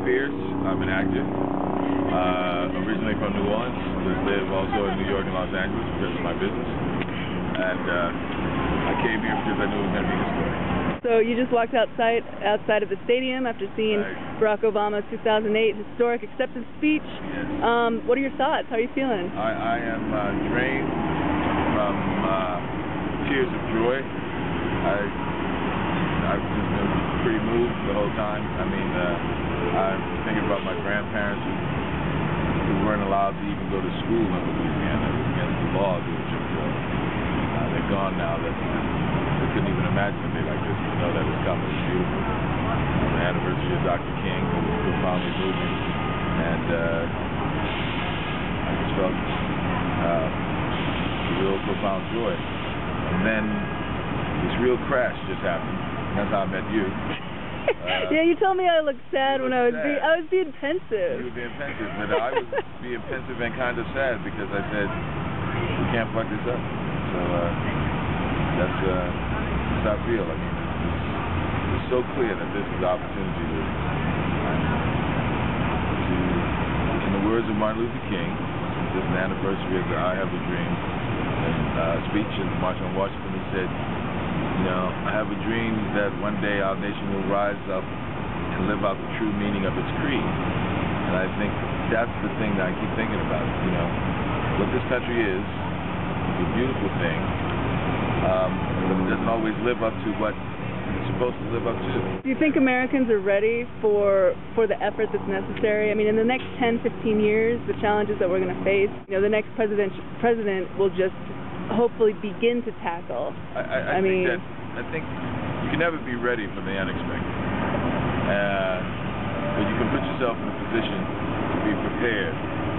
Pierce. I'm an actor. Originally from New Orleans, but live also in New York and Los Angeles because of my business. And I came here because I knew it was going to be historic. So you just walked outside of the stadium after seeing Barack Obama's 2008 historic acceptance speech. Yes. What are your thoughts? How are you feeling? I am drained from tears of joy. I've just been pretty moved the whole time. I mean, I'm thinking about my grandparents who weren't allowed to even go to school in Louisiana. It was against the law to do a trip to. They're gone now. They couldn't even imagine a day like this, to know that it's coming. It's beautiful. The anniversary of Dr. King, who was profoundly moving, and I just felt a real profound joy. And then this real crash just happened. That's how I met you. Yeah, you told me I looked sad when I was being pensive. You were being pensive, but I was being pensive and kind of sad because I said, we can't fuck this up. So that's how I feel. I mean, it's so clear that this is the opportunity to, in the words of Martin Luther King, this is the anniversary of the I Have a Dream speech in the March on Washington. He said, you know, I have a dream that one day our nation will rise up and live out the true meaning of its creed. And I think that's the thing that I keep thinking about. You know, what this country is a beautiful thing, but it doesn't always live up to what it's supposed to live up to. Do you think Americans are ready for the effort that's necessary? I mean, in the next 10, 15 years, the challenges that we're going to face, you know, the next president will just hopefully begin to tackle. I think you can never be ready for the unexpected, but you can put yourself in a position to be prepared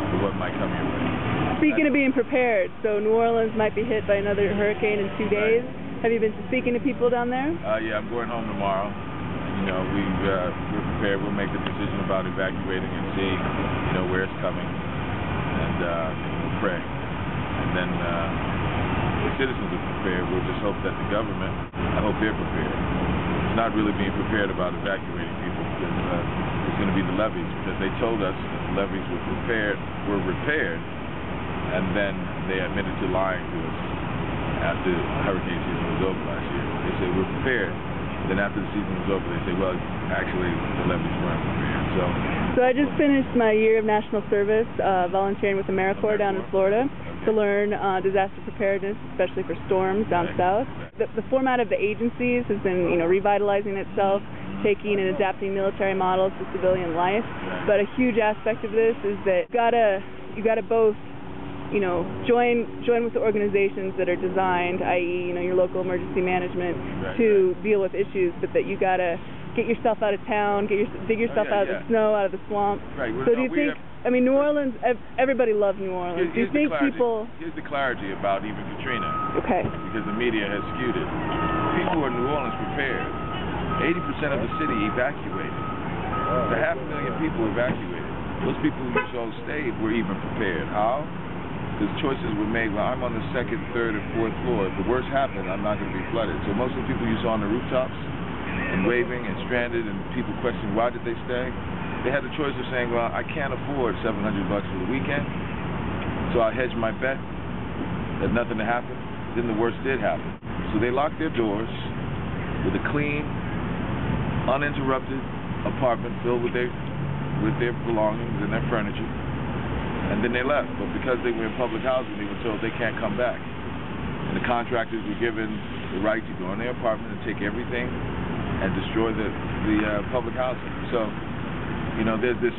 for what might come your way. Speaking of being prepared, so New Orleans might be hit by another hurricane in 2 days. Have you been speaking to people down there? Yeah, I'm going home tomorrow. You know, we're prepared. We'll make the decision about evacuating and see, you know, where it's coming, and we'll pray. And then the citizens are prepared. We'll just hope that the government, I hope they're prepared. It's not really being prepared about evacuating people because it's going to be the levees, because they told us that the levees were repaired, and then they admitted to lying to us after hurricane season was over last year. They said we're prepared. Then after the season was over, they say, well, actually the levees weren't prepared. So I just finished my year of national service, volunteering with AmeriCorps down in Florida to learn disaster preparedness, especially for storms down south. The format of the agencies has been, you know, revitalizing itself, taking and adapting military models to civilian life. But a huge aspect of this is that you gotta both, you know, join with the organizations that are designed, i.e., you know, your local emergency management, to deal with issues, but that you gotta get yourself out of town, dig yourself out of the snow, out of the swamp. So do you think? I mean, New Orleans. Everybody loves New Orleans. Do you think people? Here's the clarity about even Katrina. Okay. Because the media has skewed it. People in New Orleans prepared. 80% of the city evacuated. So 500,000 people evacuated. Those people who so stayed were even prepared. How? Because choices were made. Well, I'm on the 2nd, 3rd, or 4th floor. If the worst happened, I'm not going to be flooded. So most of the people you saw on the rooftops and waving and stranded and people questioning why did they stay, they had the choice of saying, well, I can't afford $700 for the weekend, so I hedged my bet that nothing would happen. Then the worst did happen. So they locked their doors with a clean, uninterrupted apartment filled with their belongings and their furniture. And then they left, but because they were in public housing, they were told they can't come back. And the contractors were given the right to go in their apartment and take everything and destroy the public housing. So, you know, there's this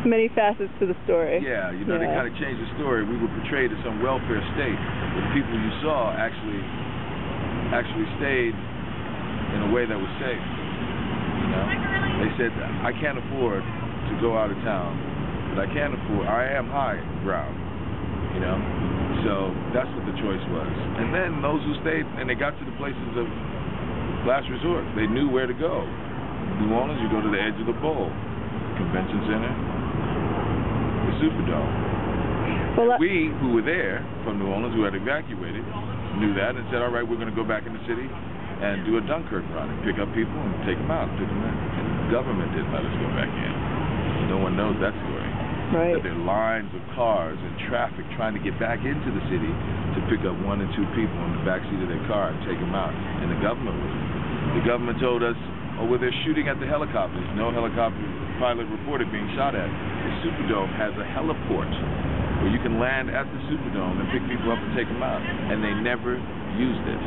many facets to the story. Yeah, you know, they kind of changed the story. We were portrayed as some welfare state, but the people you saw actually stayed in a way that was safe. You know, they said, I can't afford to go out of town, but I am high ground, you know, so that's what the choice was. And then those who stayed, and they got to the places of last resort, they knew where to go. New Orleans, you go to the edge of the bowl, the convention center, the Superdome. Well, we who were there from New Orleans, who had evacuated, knew that and said, all right, we're going to go back in the city and do a Dunkirk run and pick up people and take them out, pick them in. government didn't let us go back in. No one knows that story. Right. That there are lines of cars and traffic trying to get back into the city to pick up 1 or 2 people in the backseat of their car and take them out. And the government told us, oh, well, they're shooting at the helicopters. No helicopter pilot reported being shot at. The Superdome has a heliport where you can land at the Superdome and pick people up and take them out. And they never used it.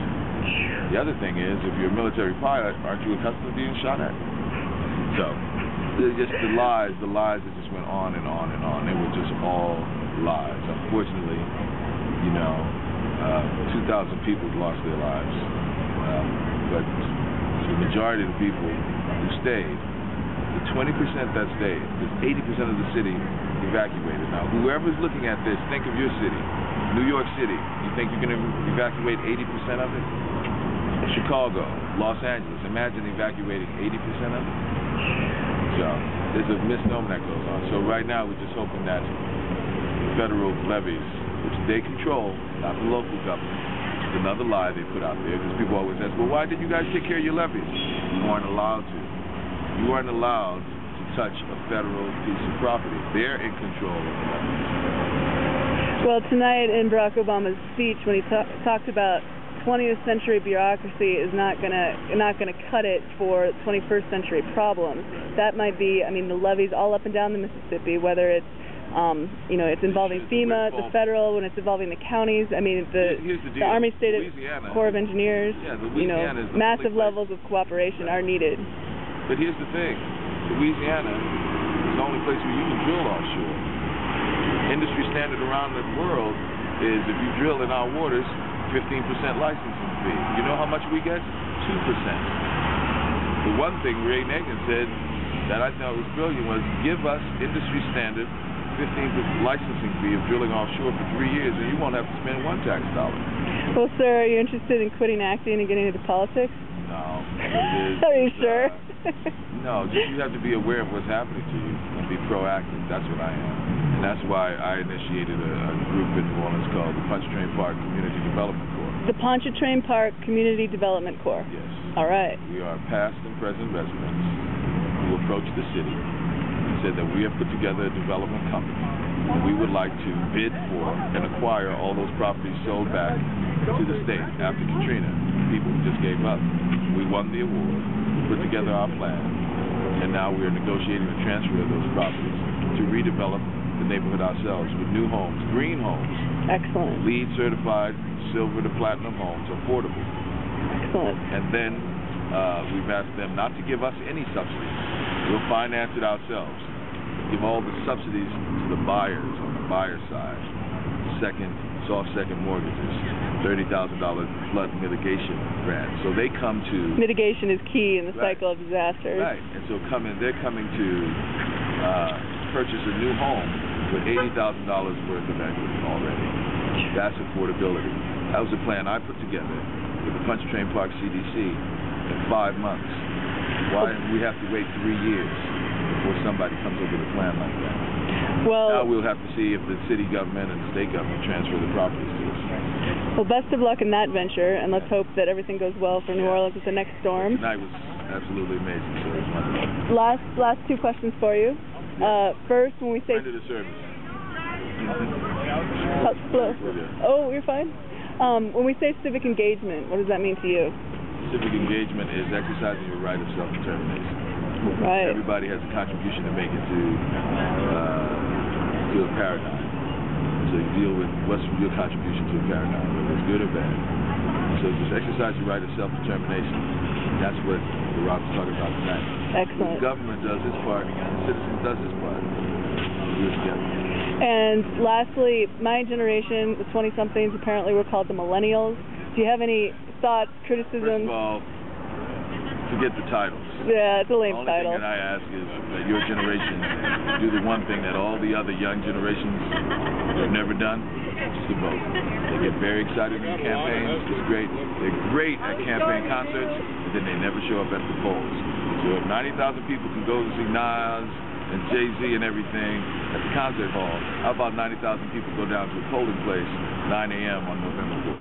The other thing is, if you're a military pilot, aren't you accustomed to being shot at? So, just the lies that just went on and on and on. They were just all lies. Unfortunately, 2,000 people lost their lives. But the majority of the people who stayed, the 20% that stayed, because 80% of the city evacuated. Now, whoever's looking at this, think of your city. New York City, you think you can evacuate 80% of it? Chicago, Los Angeles, imagine evacuating 80% of it. So, there's a misnomer that goes on. So right now, we're just hoping that federal levies, which they control, not the local government, it's another lie they put out there, because people always ask, well, why did you guys take care of your levies? You weren't allowed to. You weren't allowed to touch a federal piece of property. They're in control of the levies. Well, tonight in Barack Obama's speech, when he talked about 20th century bureaucracy is not gonna cut it for 21st century problems. That might be, the levees all up and down the Mississippi, whether it's it's involving FEMA, the federal, when it's involving the counties. The Army State Corps of Engineers. Massive levels of cooperation are needed. But here's the thing: Louisiana is the only place where you can drill offshore. Industry standard around the world is if you drill in our waters, 15% licensing fee. You know how much we get? 2%. The one thing Ray Nagin said that I thought was brilliant was give us industry standard 15% licensing fee of drilling offshore for 3 years, and you won't have to spend one tax dollar. Well, sir, are you interested in quitting acting and getting into politics? No. Are you sure? No, you have to be aware of what's happening to you and be proactive. That's what I am. And that's why I initiated a group in New Orleans called the Pontchartrain Park Community Development Corps. The Pontchartrain Park Community Development Corps? Yes. All right. We are past and present residents who approached the city and said that we have put together a development company and we would like to bid for and acquire all those properties sold back to the state after Katrina. People who just gave up. We won the award, put together our plan, and now we are negotiating the transfer of those properties to redevelop the neighborhood ourselves with new homes, green homes. Excellent. LEED certified, silver to platinum homes, affordable. Excellent. And then we've asked them not to give us any subsidies. We'll finance it ourselves. Give all the subsidies to the buyers on the buyer side. Soft second mortgages, $30,000 flood mitigation grant. So they come to... Mitigation is key in the cycle of disasters. Right. And so they're coming to purchase a new home with $80,000 worth of equity already. That's affordability. That was a plan I put together with the Pontchartrain Park CDC in 5 months. Why do we have to wait 3 years before somebody comes up with a plan like that? Well, now we'll have to see if the city government and the state government transfer the properties to us. Well, best of luck in that venture, and let's hope that everything goes well for New Orleans with the next storm. Tonight was absolutely amazing, so it was wonderful. Last 2 questions for you. First, when we say... Friend of the service. Hello. Oh, you're fine. When we say civic engagement, what does that mean to you? Civic engagement is exercising your right of self-determination. Right. Everybody has a contribution to make it to a paradigm. So you deal with what's your contribution to a paradigm, whether it's good or bad. So just exercise your right of self-determination. That's what the Rob was talking about tonight. Excellent. The government does its part, and the citizen does its part. We do it together. And lastly, my generation, the 20-somethings, apparently we're called the millennials. Do you have any thoughts, criticisms? First of all, forget the titles. Yeah, it's a lame The only title. thing that I ask is that your generation do the one thing that all the other young generations have never done, which is to vote. They get very excited in campaigns. It's great. They're great at campaign concerts, but then they never show up at the polls. So if 90,000 people can go to see Nas and Jay-Z and everything at the concert hall, how about 90,000 people go down to a polling place 9 a.m. on November 4th?